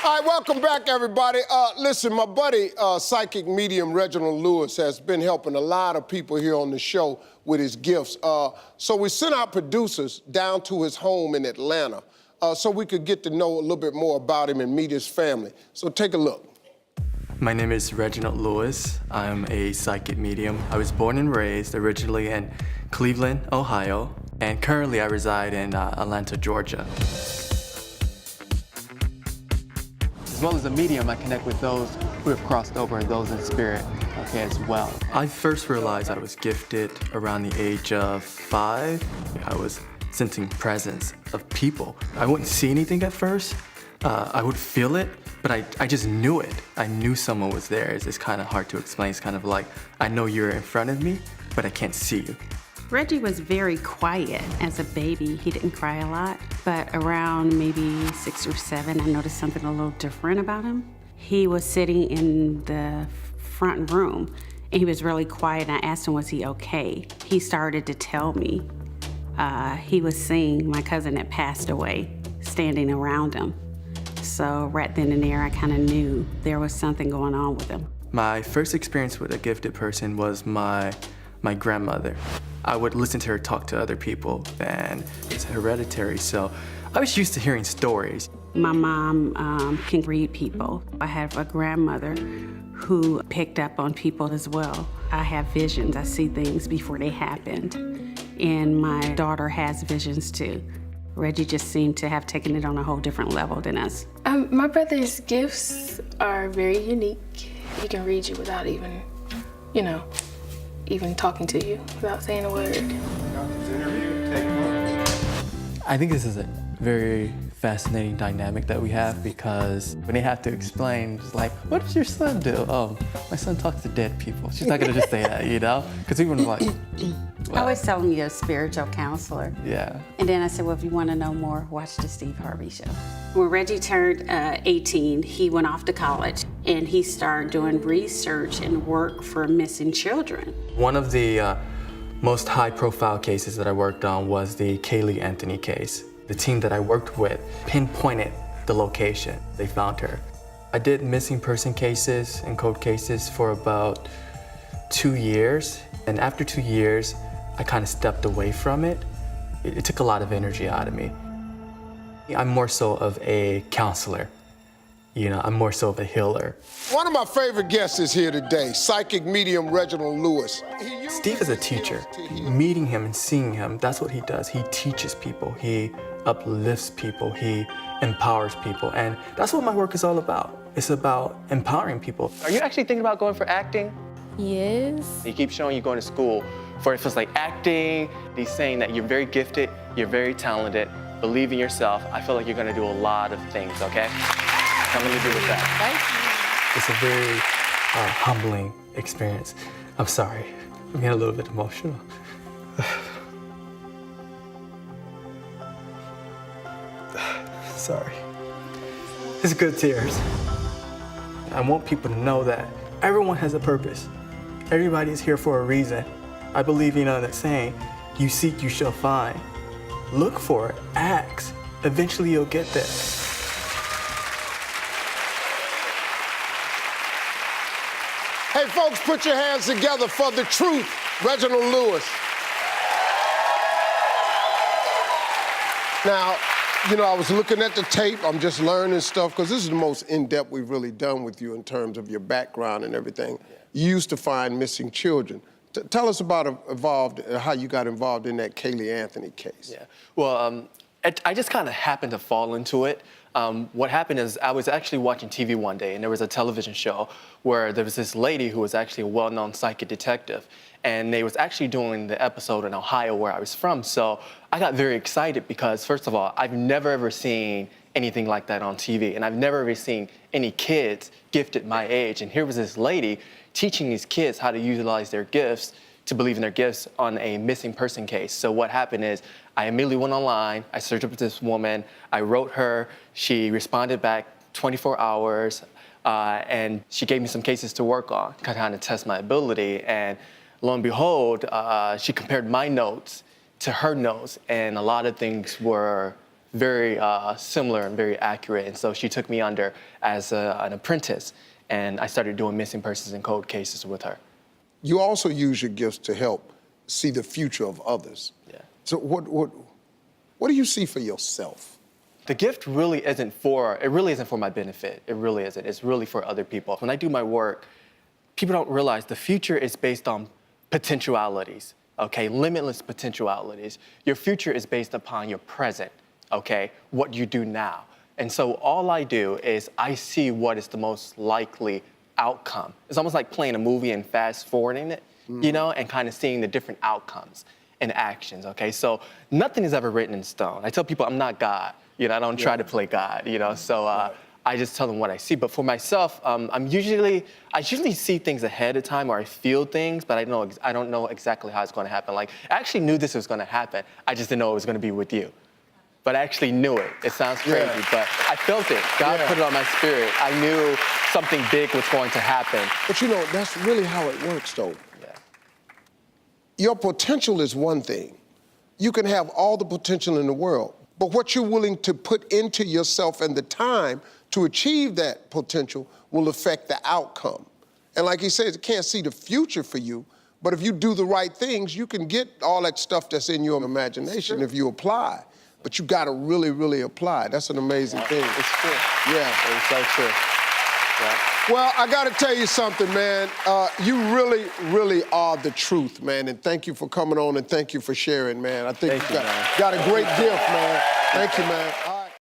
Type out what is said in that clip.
All right, welcome back, everybody. Listen, my buddy, psychic medium Reginald Lewis has been helping a lot of people here on the show with his gifts. So we sent our producers down to his home in Atlanta so we could get to know a little bit more about him and meet his family. So take a look. My name is Reginald Lewis. I'm a psychic medium. I was born and raised originally in Cleveland, Ohio, and currently I reside in Atlanta, Georgia. As well as a medium, I connect with those who have crossed over and those in spirit, okay, as well. I first realized I was gifted around the age of 5. I was sensing presence of people. I wouldn't see anything at first. I would feel it, but I just knew it. I knew someone was there. It's kind of hard to explain. It's kind of like, I know you're in front of me, but I can't see you. Reggie was very quiet as a baby. He didn't cry a lot, but around maybe 6 or 7, I noticed something a little different about him. He was sitting in the front room, and he was really quiet, and I asked him, was he okay? He started to tell me. He was seeing my cousin that passed away standing around him. So right then and there, I kind of knew there was something going on with him. My first experience with a gifted person was my grandmother. I would listen to her talk to other people, and it's hereditary, so I was used to hearing stories. My mom can read people. I have a grandmother who picked up on people as well. I have visions. I see things before they happened, and my daughter has visions too. Reggie just seemed to have taken it on a whole different level than us. My brother's gifts are very unique. He can read you without even, even talking to you, without saying a word. I think this is a very fascinating dynamic that we have, because when they have to explain, it's like, what does your son do? Oh, my son talks to dead people. She's not gonna just say that, Because we would like, I always tell him you're a spiritual counselor. yeah. And then I said, well, if you want to know more, watch the Steve Harvey Show. When Reggie turned 18, he went off to college, and he started doing research and work for missing children. One of the most high-profile cases that I worked on was the Caylee Anthony case. The team that I worked with pinpointed the location. They found her. I did missing person cases and cold cases for about 2 years, and after 2 years, I kind of stepped away from it. It took a lot of energy out of me. I'm more so of a counselor. I'm more so of a healer. One of my favorite guests is here today, psychic medium Reginald Lewis. Steve is a teacher. Meeting him and seeing him, that's what he does. He teaches people. He uplifts people. He empowers people. And that's what my work is all about. It's about empowering people. Are you actually thinking about going for acting? Yes. He keeps showing you going to school for it feels like acting. He's saying that you're very gifted, you're very talented, believe in yourself. I feel like you're gonna do a lot of things, okay? Come let me do with that. It's a very humbling experience. I'm sorry. I'm getting a little bit emotional. Sorry. It's good tears. I want people to know that everyone has a purpose. Everybody is here for a reason. I believe, that saying, you seek, you shall find. Look for it, ask. Eventually you'll get there. Hey, folks, put your hands together for the truth, Reginald Lewis. Now, I was looking at the tape. I'm just learning stuff, because this is the most in-depth we've really done with you in terms of your background and everything. You used to find missing children. Tell us about how you got involved in that Caylee Anthony case. Yeah, well, I just kind of happened to fall into it. What happened is I was actually watching TV one day, and there was a television show where there was this lady who was actually a well-known psychic detective, and they was actually doing the episode in Ohio where I was from. So I got very excited because, first of all, I've never ever seen anything like that on TV, and I've never ever seen any kids gifted my age. And here was this lady teaching these kids how to utilize their gifts, to believe in their gifts on a missing person case. So what happened is I immediately went online, I searched up this woman, I wrote her, she responded back 24 hours, and she gave me some cases to work on, kind of test my ability. And lo and behold, she compared my notes to her notes, and a lot of things were very similar and very accurate. And so she took me under as an apprentice, and I started doing missing persons and cold cases with her. You also use your gifts to help see the future of others. Yeah. So what do you see for yourself? The gift really isn't for my benefit. It really isn't. It's really for other people. When I do my work, people don't realize the future is based on potentialities, okay? Limitless potentialities. Your future is based upon your present, okay? What you do now. And so all I do is I see what is the most likely outcome. It's almost like playing a movie and fast forwarding it, you know, and kind of seeing the different outcomes and actions, okay? So nothing is ever written in stone. I tell people I'm not God. You know, I don't try to play God, you know, so I just tell them what I see. But for myself, I usually see things ahead of time, or I feel things, but I don't know exactly how it's going to happen. Like, I actually knew this was going to happen. I just didn't know it was going to be with you. But I actually knew it. It sounds crazy, but I felt it. God put it on my spirit. I knew something big was going to happen. But you know, that's really how it works, though. Yeah. Your potential is one thing. You can have all the potential in the world, but what you're willing to put into yourself and the time to achieve that potential will affect the outcome. And like he says, you can't see the future for you, but if you do the right things, you can get all that stuff that's in your imagination if you apply. But you gotta really, really apply. That's an amazing thing. It's true. Yeah. It's so true. Yeah. Well, I gotta tell you something, man. You really, really are the truth, man. And thank you for coming on and thank you for sharing, man. I think you got a great gift, man. Thank you, man.